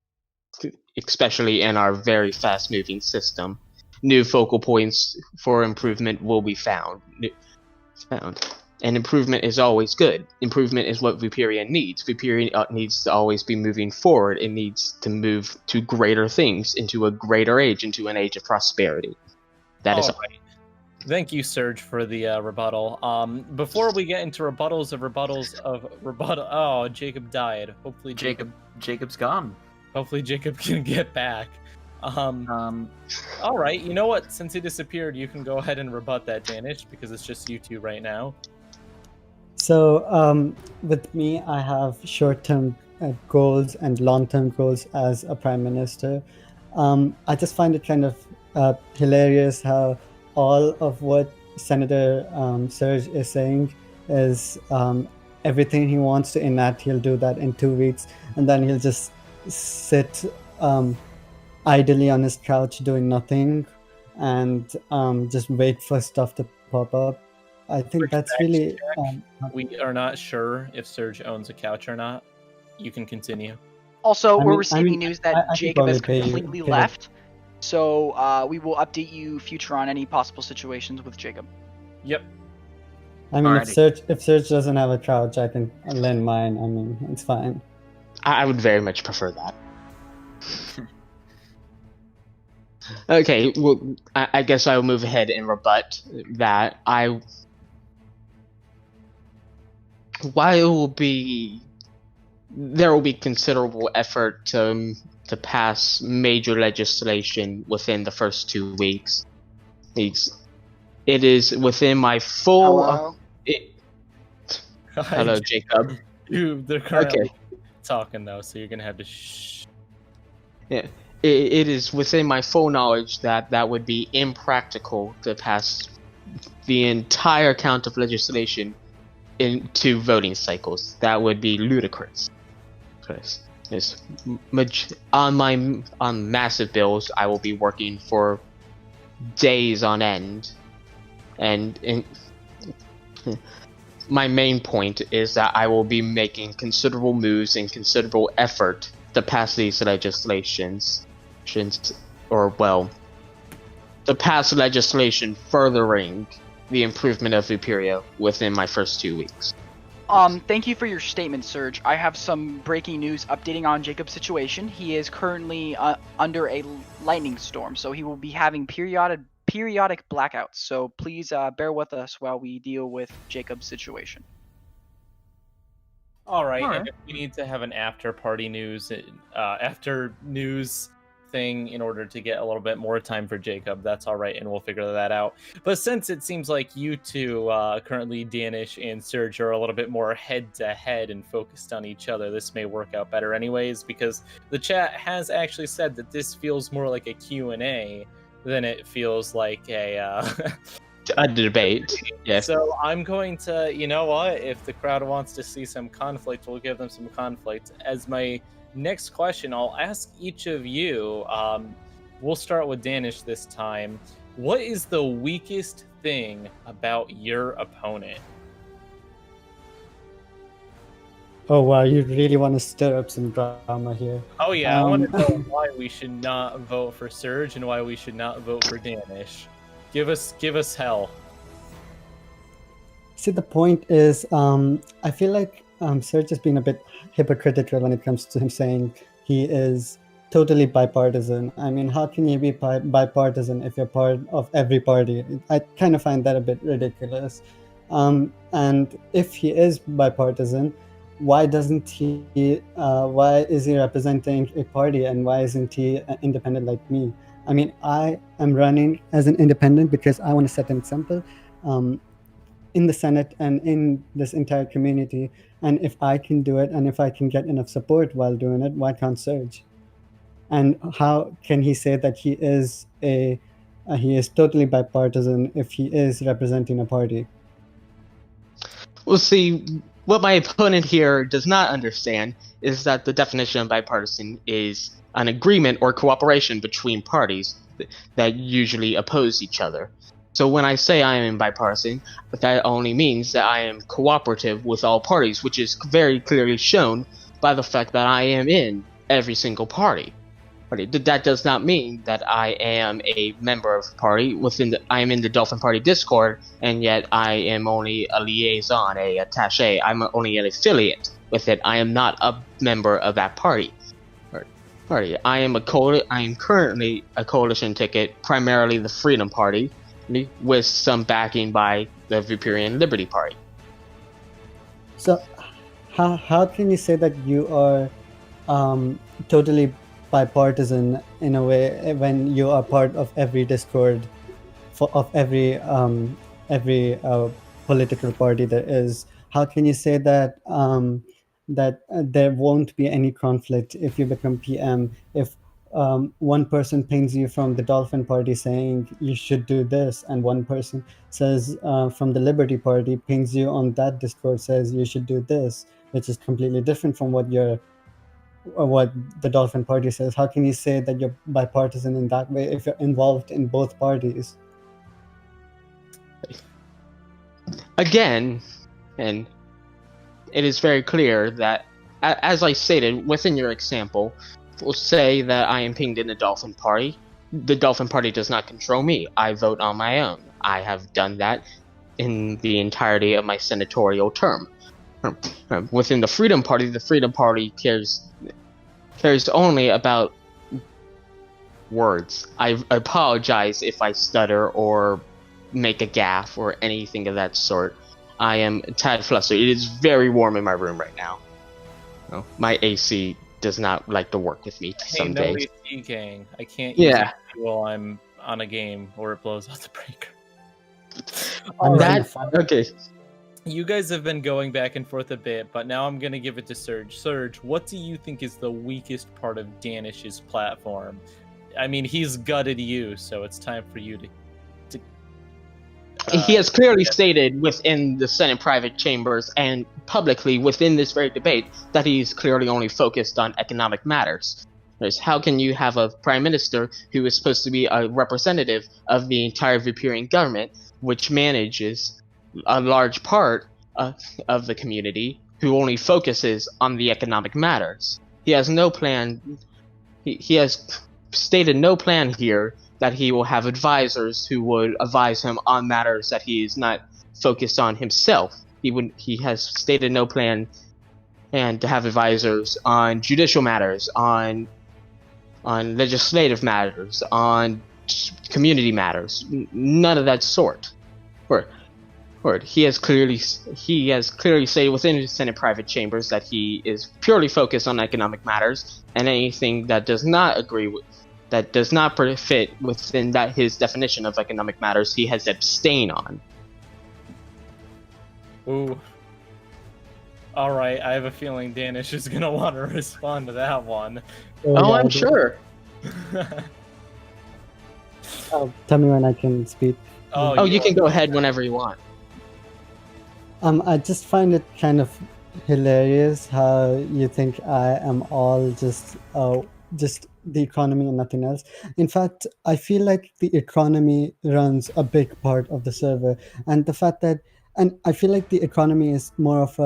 especially in our very fast-moving system. New focal points for improvement will be found. And improvement is always good. Improvement is what Vooperia needs. Vooperia needs to always be moving forward. It needs to move to greater things, into a greater age, into an age of prosperity. That is all. Right. Thank you, Serge, for the rebuttal. Before we get into rebuttals, oh, Jacob died. Hopefully Jacob's gone. Hopefully Jacob can get back. All right, you know what? Since he disappeared, you can go ahead and rebut that, Danish, because it's just you two right now. So with me, I have short-term goals and long-term goals as a prime minister. I just find it kind of hilarious how all of what Senator Serge is saying is everything he wants to enact, he'll do that in 2 weeks, and then he'll just sit idly on his couch doing nothing and just wait for stuff to pop up. I think that's really... we are not sure if Serge owns a couch or not. You can continue. Also, we're receiving news that I Jacob has probably completely pay- left. So we will update you future on any possible situations with Jacob. Yep. I mean, Alrighty. if Serge doesn't have a couch, I can lend mine. I mean, it's fine. I would very much prefer that. Okay, well, I guess I will move ahead and rebut that. While there will be considerable effort to pass major legislation within the first 2 weeks. It is within my full... Hello, Jacob. They're currently talking, though, so you're going to have to shh. Yeah. It is within my full knowledge that would be impractical to pass the entire count of legislation into voting cycles. That would be ludicrous. On massive bills, I will be working for days on end, and my main point is that I will be making considerable moves and considerable effort to pass these legislations, to pass legislation furthering the improvement of Vooperia within my first 2 weeks. Thank you for your statement, Serge. I have some breaking news updating on Jacob's situation. He is currently under a lightning storm, so he will be having periodic blackouts. So please bear with us while we deal with Jacob's situation. All right. And if we need to have an after news thing in order to get a little bit more time for Jacob, that's all right, and we'll figure that out. But since it seems like you two, currently Danish and Serge, are a little bit more head-to-head and focused on each other, this may work out better anyways, because the chat has actually said that this feels more like a Q&A than it feels like a debate. Yes. So I'm going to, you know what, if the crowd wants to see some conflict, we'll give them some conflict. As my next question, I'll ask each of you, we'll start with Danish this time. What is the weakest thing about your opponent? Oh wow, you really want to stir up some drama here. Oh yeah, I want to know why we should not vote for Serge and why we should not vote for Danish. Give us hell. See, the point is, I feel like Serge has been a bit hypocritical when it comes to him saying he is totally bipartisan. I mean, how can you be bipartisan if you're part of every party? I kind of find that a bit ridiculous. And if he is bipartisan, why isn't he representing a party, and why isn't he independent like me? I mean, I am running as an independent because I want to set an example in the Senate and in this entire community. And if I can do it, and if I can get enough support while doing it, why can't Serge? And how can he say that he is totally bipartisan if he is representing a party? Well, see, what my opponent here does not understand is that the definition of bipartisan is an agreement or cooperation between parties that usually oppose each other. So when I say I am bipartisan, that only means that I am cooperative with all parties, which is very clearly shown by the fact that I am in every single party. That does not mean that I am a member of a party I am in the Dolphin Party Discord, and yet I am only a liaison, a attaché. I'm only an affiliate with it. I am not a member of that party. I am currently a coalition ticket, primarily the Freedom Party, with some backing by the Vooperian Liberty Party. So, how can you say that you are totally bipartisan in a way when you are part of every Discord of every political party there is? How can you say that there won't be any conflict if you become PM if one person pings you from the Dolphin Party saying you should do this, and one person says from the Liberty Party pings you on that Discord says you should do this, which is completely different from what the Dolphin Party says? How can you say that you're bipartisan in that way if you're involved in both parties? Again, and it is very clear that, as I stated within your example, we'll say that I am pinged in the Dolphin Party. The Dolphin Party does not control me. I vote on my own. I have done that in the entirety of my senatorial term. Within the Freedom Party cares only about words. I apologize if I stutter or make a gaffe or anything of that sort. I am a tad flustered. It is very warm in my room right now. My AC does not like to work with me some days. AC gang. I can't use it while I'm on a game or it blows out the breaker. Okay. You guys have been going back and forth a bit, but now I'm going to give it to Serge. Serge, what do you think is the weakest part of Danish's platform? I mean, he's gutted you, so it's time for you to he has clearly stated within the Senate private chambers and publicly within this very debate that he's clearly only focused on economic matters. How can you have a prime minister who is supposed to be a representative of the entire Vooperian government, which manages a large part of the community, who only focuses on the economic matters? He has no plan. He has stated no plan here that he will have advisors who would advise him on matters that he is not focused on himself. He has stated no plan and to have advisors on judicial matters, on legislative matters, on community matters. None of that sort. He has clearly stated within his Senate private chambers that he is purely focused on economic matters, and anything that does not fit within his definition of economic matters, he has abstained on. Ooh. All right, I have a feeling Danish is gonna want to respond to that one. I'm sure. Tell me when I can speak. You can go ahead whenever you want. I just find it kind of hilarious how you think I am all just the economy and nothing else. In fact, I feel like the economy runs a big part of the server, and I feel like the economy is more of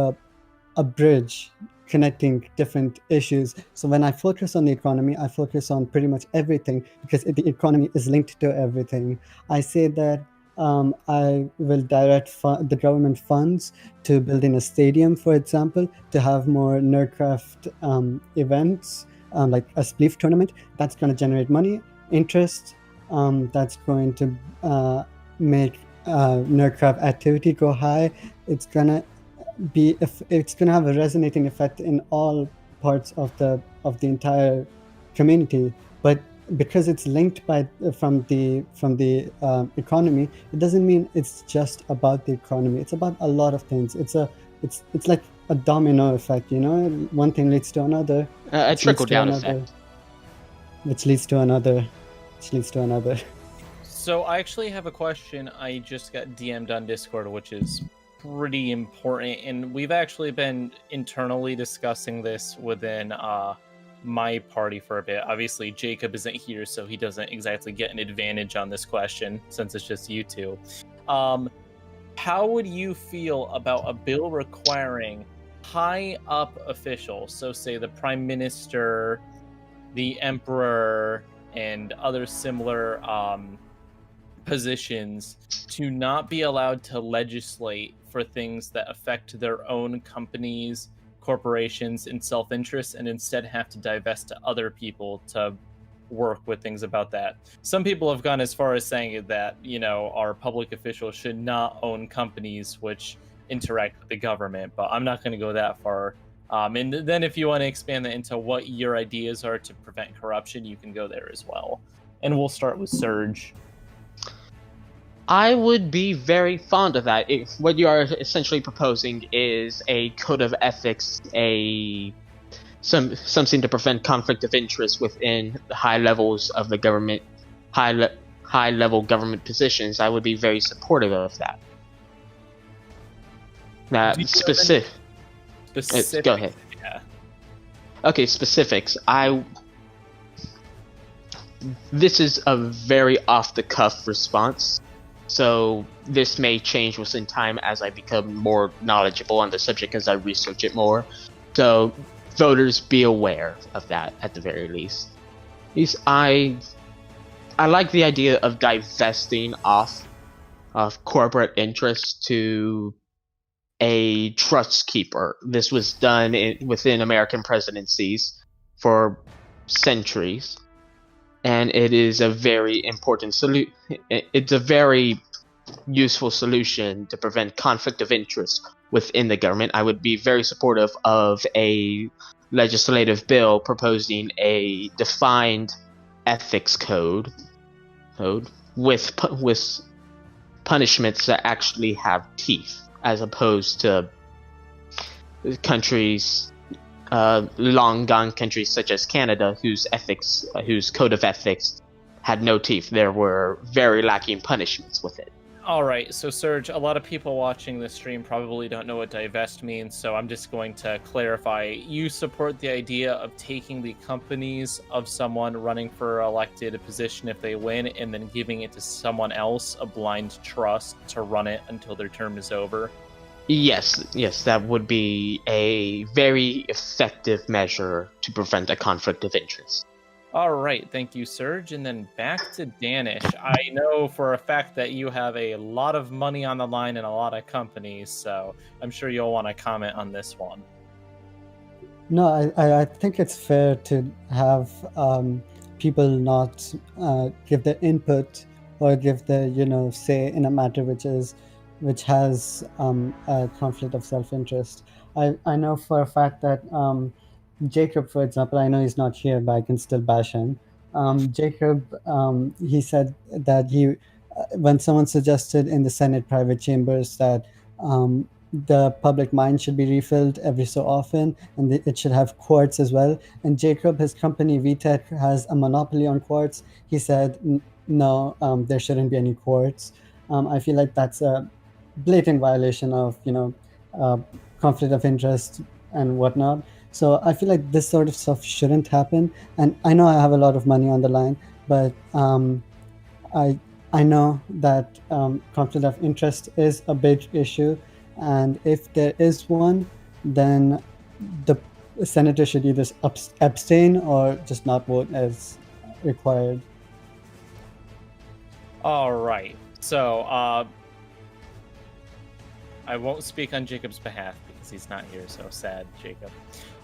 a bridge connecting different issues. So when I focus on the economy, I focus on pretty much everything because the economy is linked to everything. I say that I will direct the government funds to building a stadium, for example, to have more Nerdcraft events, like a Spleef tournament. That's going to generate money, interest. That's going to make Nerdcraft activity go high. It's gonna have a resonating effect in all parts of the entire community. But because it's linked from the economy, it doesn't mean it's just about the economy. It's about a lot of things. It's like a domino effect, you know. One thing leads to another. A trickle down effect. Which leads to another. Which leads to another. So I actually have a question I just got DM'd on Discord, which is pretty important, and we've actually been internally discussing this within my party for a bit. Obviously, Jacob isn't here, so he doesn't exactly get an advantage on this question since it's just you two. How would you feel about a bill requiring high-up officials, so say the Prime Minister, the Emperor, and other similar positions, to not be allowed to legislate for things that affect their own companies, corporations, and self-interest, and instead have to divest to other people to work with things about that? Some people have gone as far as saying that, you know, our public officials should not own companies which interact with the government, but I'm not going to go that far. And then if you want to expand that into what your ideas are to prevent corruption, you can go there as well. And we'll start with Surge. I would be very fond of that. What you are essentially proposing is a code of ethics, something to prevent conflict of interest within the high levels of the government, high level government positions. I would be very supportive of that. Specific. Go ahead. Yeah. Okay, specifics. This is a very off the cuff response. So this may change within time as I become more knowledgeable on the subject, as I research it more. So voters, be aware of that at the very least. I like the idea of divesting off of corporate interests to a trust keeper. This was done within American presidencies for centuries. And it is a very important solution. It's a very useful solution to prevent conflict of interest within the government. I would be very supportive of a legislative bill proposing a defined ethics code with punishments that actually have teeth, as opposed to countries, long gone countries such as Canada, whose code of ethics had no teeth. There were very lacking punishments with it. All right, so Serge, a lot of people watching this stream probably don't know what divest means, so I'm just going to clarify. You support the idea of taking the companies of someone running for elected position if they win, and then giving it to someone else, a blind trust, to run it until their term is over? Yes, that would be a very effective measure to prevent a conflict of interest. All right, thank you, Serge. And then back to Danish. I know for a fact that you have a lot of money on the line in a lot of companies, so I'm sure you'll want to comment on this one. No, I think it's fair to have people not give their input or give their say in a matter which has a conflict of self-interest. I know for a fact that Jacob, for example, I know he's not here, but I can still bash him. Jacob, he said that when someone suggested in the Senate private chambers that the public mind should be refilled every so often, and it should have quartz as well. And Jacob, his company VTech, has a monopoly on quartz. He said, no, there shouldn't be any quartz. I feel like that's a blatant violation of conflict of interest and whatnot. So I feel like this sort of stuff shouldn't happen. And I know I have a lot of money on the line, but I know that conflict of interest is a big issue, and if there is one, then the senator should either abstain or just not vote as required. All right. So I won't speak on Jacob's behalf because he's not here, so sad, Jacob.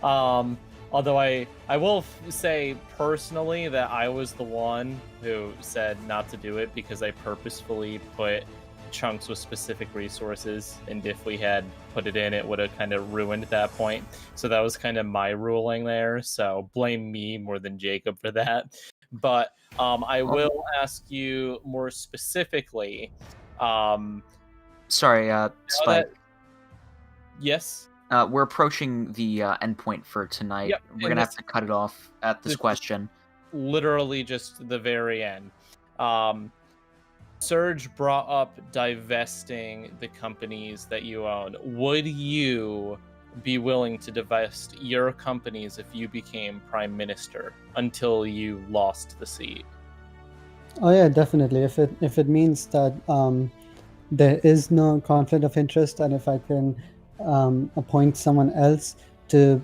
Although I will say personally that I was the one who said not to do it because I purposefully put chunks with specific resources, and if we had put it in, it would have kind of ruined that point. So that was kind of my ruling there. So blame me more than Jacob for that. But I will ask you more specifically. Sorry, Spike. Yes. We're approaching the endpoint for tonight. Yep, We're gonna have to cut it off at this question. Literally just the very end. Surge brought up divesting the companies that you own. Would you be willing to divest your companies if you became prime minister until you lost the seat? Oh yeah, definitely. If it means that there is no conflict of interest, and if I can appoint someone else to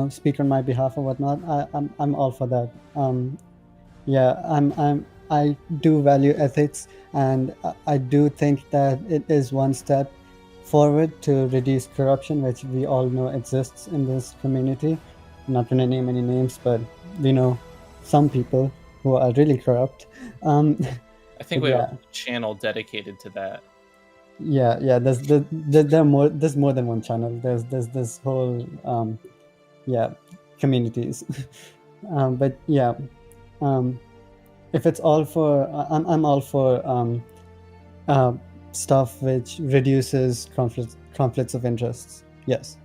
speak on my behalf or whatnot, I'm all for that. I do value ethics, and I do think that it is one step forward to reduce corruption, which we all know exists in this community. I'm not going to name any names, but we know some people who are really corrupt. I think we yeah. have a channel dedicated to that. Yeah. There's more than one channel. There's this whole communities. But yeah, if it's all for, I'm all for stuff which reduces conflicts of interests. Yes.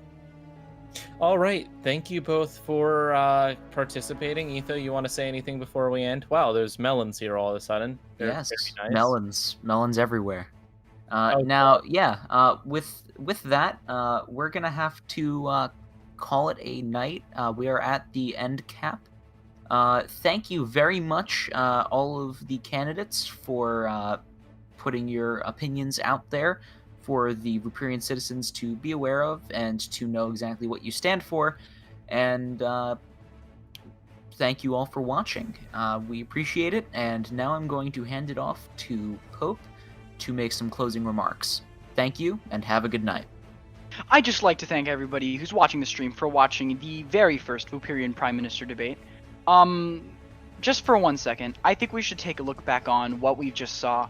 All right. Thank you both for participating. Etho, you want to say anything before we end? Wow, there's melons here all of a sudden. They're Yes, very nice. melons everywhere. Okay. Now, with that, we're gonna have to call it a night. We are at the end cap. Thank you very much, all of the candidates, for putting your opinions out there for the Vooperian citizens to be aware of and to know exactly what you stand for. And thank you all for watching. We appreciate it. And now I'm going to hand it off to Pope to make some closing remarks. Thank you, and have a good night. I'd just like to thank everybody who's watching the stream for watching the very first Vooperian Prime Minister debate. Just for 1 second, I think we should take a look back on what we just saw.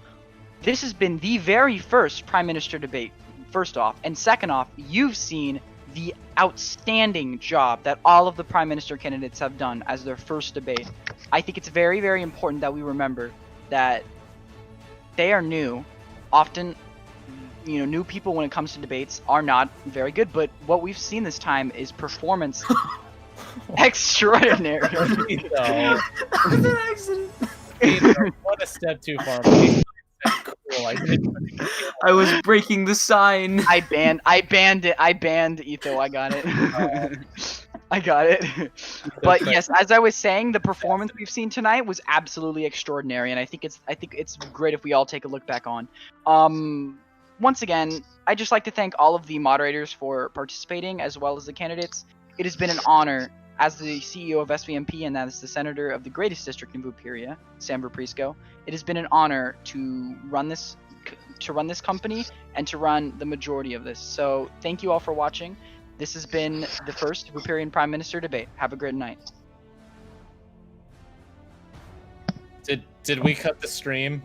This has been the very first Prime Minister debate, first off, and second off, you've seen the outstanding job that all of the Prime Minister candidates have done as their first debate. I think it's very, very important that we remember that they are new. Often, new people when it comes to debates are not very good, but what we've seen this time is performance extraordinary. Etho, An accident. what a step too far. Cool. I was breaking the sign. I banned it. I banned Etho. I got it. I got it. But yes, as I was saying, the performance we've seen tonight was absolutely extraordinary, and I think it's great if we all take a look back on. Once again, I'd just like to thank all of the moderators for participating, as well as the candidates. It has been an honor as the CEO of SVNP and as the senator of the greatest district in Vooperia, San Prisco. It has been an honor to run this company and to run the majority of this. So thank you all for watching. This has been the first Vooperian Prime Minister debate. Have a great night. Did we cut the stream?